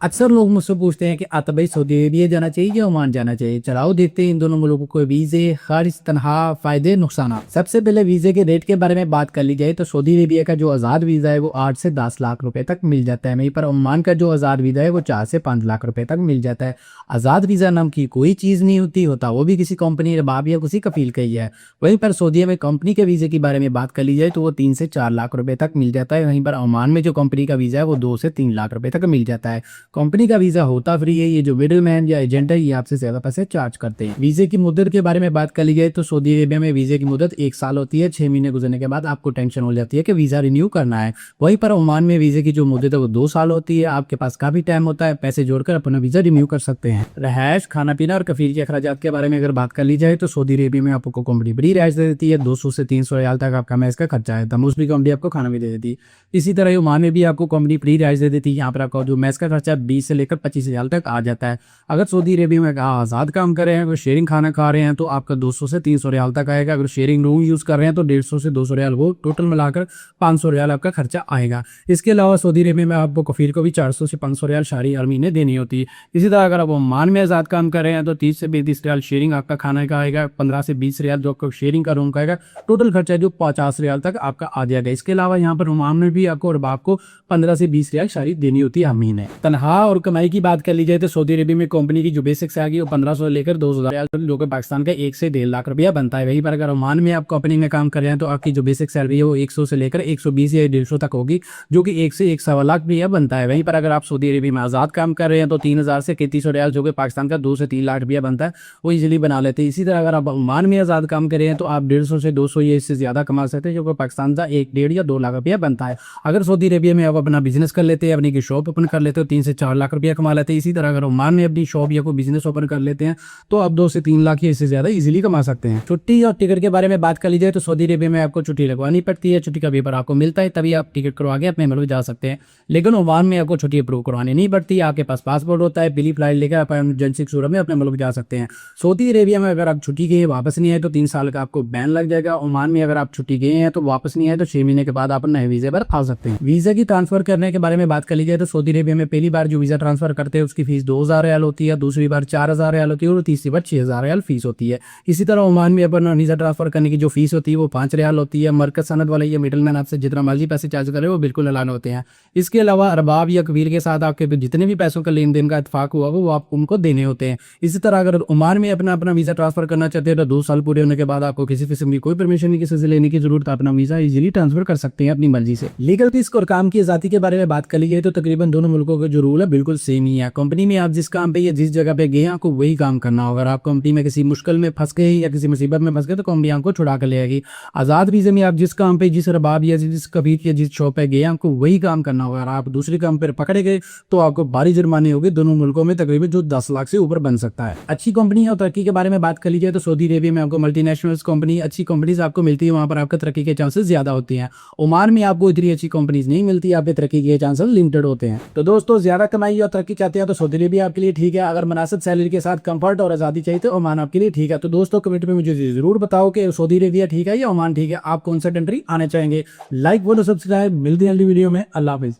अक्सर लोग मुझसे पूछते हैं कि आता भाई सऊदी अरेबिया जाना चाहिए या ओमान जाना चाहिए। चलाओ देखते हैं इन दोनों मुल्कों के वीज़े, खर्च, तनख्वाह, फ़ायदे, नुकसान। सबसे पहले वीज़े के रेट के बारे में बात कर ली जाए तो सऊदी अरेबिया का जो आज़ाद वीज़ा है वो 8 से 10 लाख रुपए तक मिल जाता है। वहीं पर ओमान का जो आज़ाद वीज़ा है वो 4 से 5 लाख रुपए तक मिल जाता है। आज़ाद वीज़ा नाम की कोई चीज़ नहीं होता वो भी किसी कंपनी रबाब या किसी कफील का ही है। वहीं पर सऊदीया में कंपनी के वीज़े के बारे में बात कर ली जाए तो वो 3 से 4 लाख रुपए तक मिल जाता है। वहीं पर ओमान में जो कंपनी का वीज़ा है वो 2 से 3 लाख रुपए तक मिल जाता है। कंपनी का वीज़ा होता फ्री है, ये जो मिडिल मैन या एजेंट है ये आपसे ज्यादा पैसे चार्ज करते हैं। वीजे की मुद्दत के बारे में बात कर ली जाए तो सऊदी अरेबिया में वीजे की मुद्दत 1 साल होती है। 6 महीने गुजरने के बाद आपको टेंशन हो जाती है कि वीजा रिन्यू करना है। वहीं पर ओमान में वीजे की जो मुद्दत है वो 2 साल होती है। आपके पास काफी टाइम होता है, पैसे जोड़कर अपना वीजा रिन्यू कर सकते हैं। रहायश, खाना पीना और कफील के अखराजात के बारे में अगर बात कर ली जाए तो सऊदी अरेबिया में आपको कंपनी बड़ी रियायत दे देती है। 200 से 300 रियाल तक आपका मैस का खर्चा है, तब उसकी कंपनी आपको खाना भी दे देती है। इसी तरह ओमान में भी आपको कंपनी फ्री रियायत दे देती है। यहाँ पर आपका जो मैस का खर्चा 20 से लेकर 25 रियाल तक आ जाता है। अगर सऊदी अरेबिया में आज़ाद काम कर रहे हैं, अगर शेयरिंग खाना खा रहे हैं तो आपका 200 से 300 रियाल तक आएगा। अगर शेयरिंग रूम यूज़ कर रहे हैं तो 150 से 200 रियाल, वो टोटल मिलाकर 500 रियाल आपका खर्चा आएगा। इसके अलावा सऊदी अरेबिया में आपको कफील को भी 400 से 500 रियाल शहरी हर महीने देनी होती है। इसी तरह अगर आप ओमान में आज़ाद काम कर रहे हैं तो 30 से 35 रियाल शेयरिंग आपका खाने का आएगा, 15 से 20 रियाल जो आपको शेयरिंग का रूम का आएगा। टोटल खर्चा जो 50 रियाल तक आपका आ जाएगा। इसके अलावा यहाँ पर ओमान में भी आपको और बाप को 15 से 20 रियाल शहरी देनी होती है हर महीने। तनख्वाह और कमाई की बात कर ली जाए तो सऊदी अरेबिया में कंपनी की जो बेसिक सैलरी है वो 1500 लेकर 2000 रियाल, जो कि पाकिस्तान का 1 से 1.5 लाख रुपया बनता है। वहीं पर अगर ओमान में आप कंपनी में काम कर रहे हैं तो आपकी जो बेसिक सैलरी है वो 100 से लेकर 120 या 150 तक होगी, जो कि 1 से 1.25 लाख रुपया बनता है। वहीं पर अगर आप सऊदी अरेबिया में आज़ाद काम कर रहे हैं तो 3000 से 3300 रियाल, जो कि पाकिस्तान का 2 से 3 लाख रुपया बनता है, वो इजीली बना लेते हैं। इसी तरह अगर आप ओमान में आज़ाद काम कर रहे हैं तो आप 150 से 200 या इससे ज़्यादा कमा सकते हैं, जो कि पाकिस्तान का 1, 1.5 या 2 लाख रुपया बनता है। अगर सऊदी अरेबिया में आप अपना बिजनेस कर लेते हैं, अपनी की शॉप ओपन कर लेते हो, 3 से 4 लाख रुपया कमा लेते हैं। इसी तरह अगर ओमान में अपनी शॉप या कोई बिजनेस ओपन कर लेते हैं तो आप 2 से 3 लाख या इससे ज्यादा इजीली कमा सकते हैं। छुट्टी और टिकट के बारे में बात कर ली जाए तो सऊदी अरेबिया में आपको छुट्टी लगवानी पड़ती है। छुट्टी का पेपर आपको मिलता है तभी आप टिकट करवा के अपने मुल्क जा सकते हैं। लेकिन ओमान में आपको छुट्टी अप्रूव करवानी नहीं पड़ती। आपके पास पासपोर्ट होता है, पीली फ्लाइट लेकर आप एमरजेंसी की सूरत में अपने मुल्क जा सकते हैं। सऊदी अरेबिया में अगर आप छुट्टी गए वापस नहीं आए तो 3 साल का आपको बैन लग जाएगा। ओमान में अगर आप छुट्टी गए हैं तो वापस नहीं आए तो 6 महीने के बाद आप नए वीजे पर आ सकते हैं। वीजा की ट्रांसफर करने के बारे में बात कर ली जाए तो सऊदी अरेबिया में पहली बार जो वीजा ट्रांसफर करते हैं उसकी फीस 2000 रियाल होती है, दूसरी बार 4000 रियाल होती है और तीसरी बार 6000 रियाल फीस होती है। इसी तरह ओमान में अपना वीजा ट्रांसफर करने की जो फीस होती है वो 5 रियाल होती है। मरकज सनद वाले या मिडलमैन आपसे जितना मर्जी पैसे चार्ज करे वो बिल्कुल अलान होते हैं। इसके अलावा अरबाब या कबीर के साथ आपके जितने भी पैसों का लेन देन का इत्फाक हुआ वो आप उनको देने होते हैं। इसी तरह अगर ओमान में अपना वीजा ट्रांसफर करना चाहते हैं तो 2 साल पूरे होने के बाद आपको किसी किस्म की कोई परमिशन नहीं किसी से लेने की जरूरत, अपना वीजा इजीली ट्रांसफर कर सकते हैं अपनी मर्जी से। लीगल फीस और काम की आजादी के बारे में बात कर ली जाए तो तकरीबन दोनों मुल्कों के जो रूल है बिल्कुल सेम ही है। कंपनी में आप जिस काम पे या जिस जगह पे गए आपको वही काम करना होगा। अगर आप कंपनी में किसी मुश्किल में फंस गए या किसी मुसीबत में फंस गए तो कंपनी आपको छुड़ा कर ले आएगी। आजाद वीजे में आप जिस काम पे, जिस रबाब या जिस कबीर या जिस शॉप पे गए आपको वही काम करना होगा। अगर आप दूसरे काम पर पकड़े गए तो आपको भारी जुर्माने होंगे दोनों मुल्कों में, तकरीबन जो 10 लाख से ऊपर बन सकता है। अच्छी कंपनी और तरक्की के बारे में बात कर ली जाए तो सऊदी अरेबिया में आपको मल्टीनेशनल कंपनी, अच्छी कंपनीज आपको मिलती है। वहां पर आपका तरक्की के चांसेस ज्यादा होते हैं। ओमान में आपको इतनी अच्छी कंपनीज नहीं मिलती, यहाँ पे तरक्की के चांसेस लिमिटेड होते हैं। तो दोस्तों ज्यादा कमाई और तरक्की चाहते हैं तो सऊदी अरेबिया आपके लिए ठीक है। अगर मुनासिब सैलरी के साथ कंफर्ट और आजादी चाहिए तो ओमान आपके लिए ठीक है। तो दोस्तों कमेंट में मुझे जरूर बताओ कि सऊदी अरेबिया ठीक है या ओमान ठीक है, आप कौन सा कंट्री आने चाहेंगे। Like, follow, subscribe. मिलते हैं अगली वीडियो में। अल्लाह हाफिज।